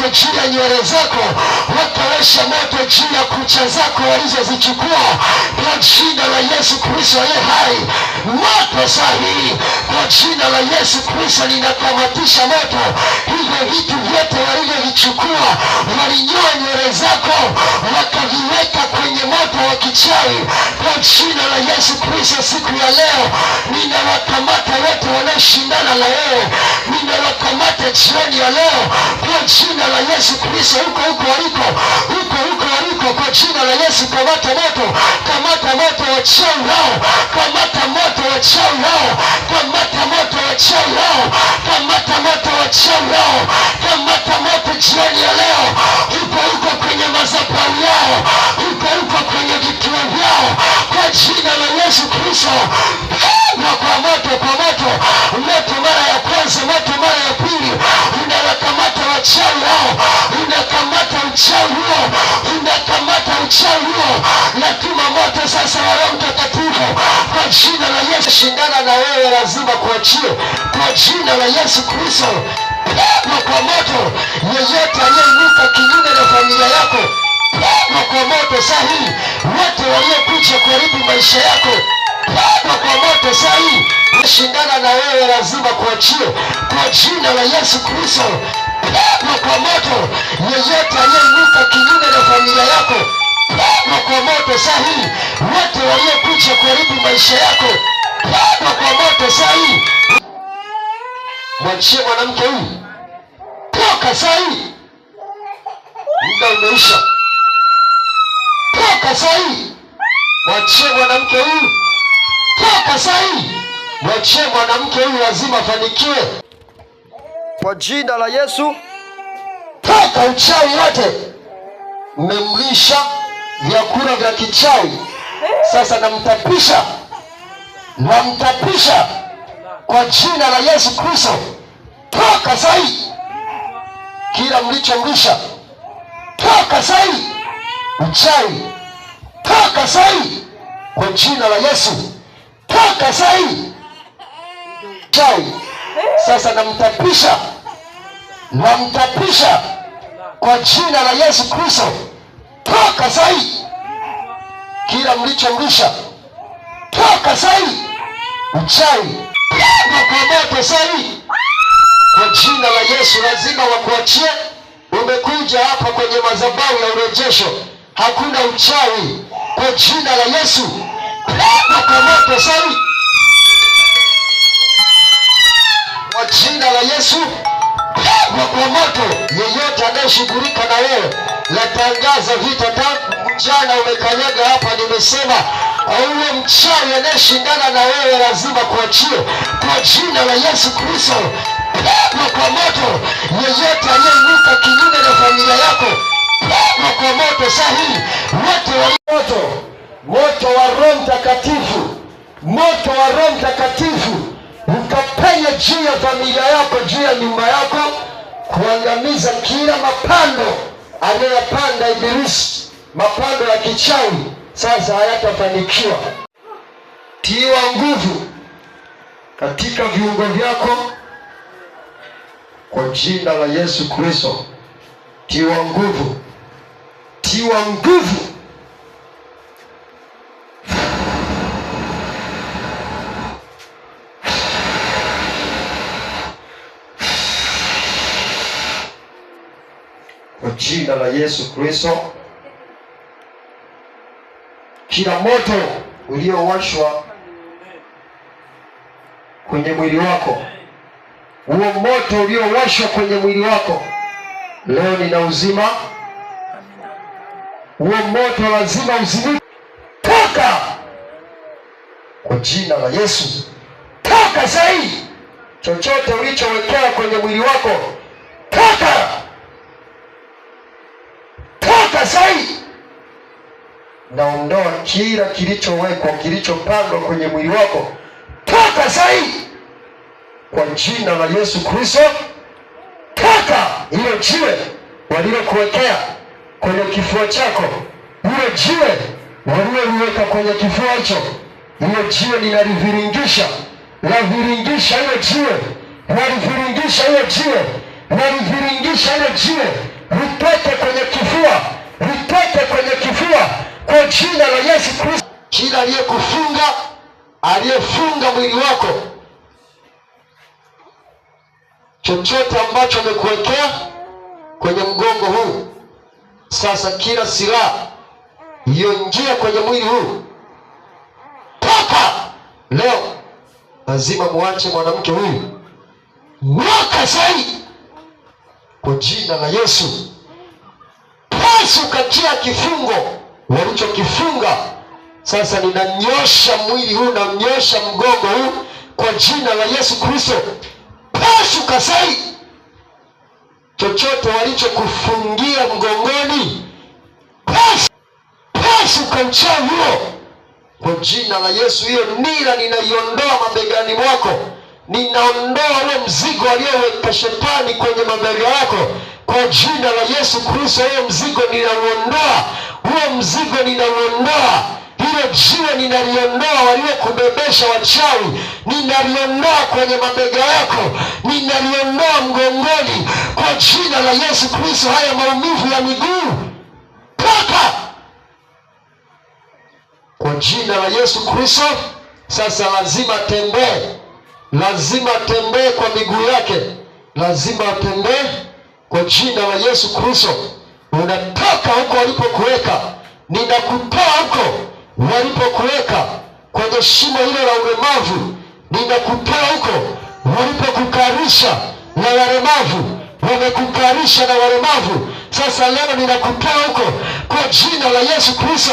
juu ya nywele zako, wakawasha moto juu ya kucha zako walizozichukua, kwa jina la Yesu Kristo aliye hai. Moto sahihi kwa jina la Yesu Kristo ninakamatisha moto hivyo vitu vyote walivyovichukua. Walinyoa nywele zako wakaviweka kwenye moto wa kichawi. Kwa jina la Yesu Kristo siku ya leo ninawakamata wote wanaoshindana na wewe, ninawakamata jioni ya leo kwa jina la Yesu Kristo. Huko waliko, kwa jina la Yesu, kamata moto, kamata moto wa chawi wao, kamata moto wa chawi wao, kamata moto wa chawi wao, kamata moto wa chawi wao, kamata moto jioni ya leo. Huko kwenye madhabahu yao, huko kwenye vituo vyao, kwa jina la Yesu Kristo. Kwa moto mara ya kwanza, moto mara ya pili, unawakamata wachawi hao, unakamata uchawi huo, unakamata uchawi huo. Natuma moto sasa wa Roho Mtakatifu kwa jina la Yesu. Shindana na wewe lazima kuachie kwa jina la Yesu Kristo. Kwa moto yeyote aliyeinuka kinyume na familia yako, kwa moto sahihi. Wote waliokuja kuharibu maisha yako, kwa moto sahihi. Shindana na wewe lazima kuachie kwa jina la Yesu Kristo. Kwa moto yeyote aliyeinuka kinyume na familia yako, kwa moto sahihi. Wote waliokuja kuharibu maisha yako, kwa moto sahihi. Mwachie mwanamke huyu, toka sahihi, muda umeisha. Toka sahihi, mwachie mwanamke huyu, toka sahihi. Mwachie mwanamke huyu, lazima afanikiwe kwa jina la Yesu. Toka uchawi wote, mmemlisha vyakula vya kichawi, sasa namtapisha kwa jina la Yesu Kristo. Toka sahihi, kila mlichomlisha, toka sahihi. Uchawi, toka sahihi kwa jina la Yesu. Toka sahihi uchawi, sasa namtapisha kwa jina la Yesu Kristo. Toka sahihi, kila mlichomlisha, toka sahihi. Uchawi, kwa moto sahihi kwa jina la Yesu. Lazima wakuachie. Umekuja hapa kwenye madhabahu ya urejesho, hakuna uchawi kwa jina la Yesu. Kwa moto sahihi kwa jina la Yesu. Kwa moto yeyote anayeshughulika na wewe, natangaza vita tangu jana. Umekanyaga hapa, nimesema ule mchawi anayeshindana na wewe lazima kuachie kwa jina la Yesu Kristo. Kwa moto yeyote aliyeinuka kinyume na familia yako, kwa moto sahihi. Moto wa Roho Mtakatifu, moto wa Roho Mtakatifu ukapenye juu ya familia yako, juu ya nyumba yako, kuangamiza kila mapando anayopanda Ibilisi, mapando ya kichawi. Sasa hayatafanikiwa. Tiwa nguvu katika viungo vyako kwa jina la Yesu Kristo. Tiwa nguvu, tiwa nguvu. Kwa jina la Yesu Kristo, kila moto uliowashwa kwenye mwili wako, huo moto uliowashwa kwenye mwili wako leo nina uzima. Huo moto lazima uzimike. Toka kwa jina la Yesu. Toka sahihi. Chochote ulichowekea kwenye mwili wako, toka. Toka sahihi. Naondoa kila kilichowekwa, kilichopandwa kwenye mwili wako. Toka sahihi kwa jina la Yesu Kristo. Toka hilo jiwe walilokuwekea kwenye kifua chako, hilo jiwe waliloliweka kwenye kifua hicho, hilo jiwe ninaliviringisha. Naviringisha hilo jiwe, naliviringisha hilo jiwe, naliviringisha hilo jiwe litoke kwenye kifua, litoke kwenye kifua kwa jina la Yesu Kristo. Kila aliyekufunga, aliyefunga mwili wako, chochote ambacho amekuwekea kwenye mgongo huu, sasa kila silaha iliyoingia kwenye mwili huu toka leo. Lazima muache mwanamke huyu, mwaka zaidi kwa jina la Yesu. Yesu katia kifungo walichokifunga. Sasa ninanyosha mwili huu, nanyosha mgongo huu kwa jina la Yesu Kristo. Yesu kasai, chochote walichokufungia mgongoni, Yesu kauchawi huo kwa jina la Yesu. Hiyo nira ninaiondoa mabegani mwako, ninaondoa ule mzigo aliyoweka shetani kwenye mabega yako kwa jina la Yesu Kristo. Huo mzigo ninauondoa, huo mzigo ninauondoa, hilo jiwe ninaliondoa waliokubebesha wachawi, ninaliondoa kwenye mabega yako, ninaliondoa mgongoni kwa jina la Yesu Kristo. Haya maumivu ya miguu toka kwa jina la Yesu Kristo. Sasa lazima tembee, lazima tembee kwa miguu yake, lazima atembee kwa jina la Yesu Kristo. Unatoka huko walipokuweka, ninakutoa huko walipokuweka kwenye shimo hilo la ulemavu, ninakutoa huko walipokukarisha na walemavu, wamekukarisha na walemavu. Sasa leo ninakutoa huko kwa jina la Yesu Kristo.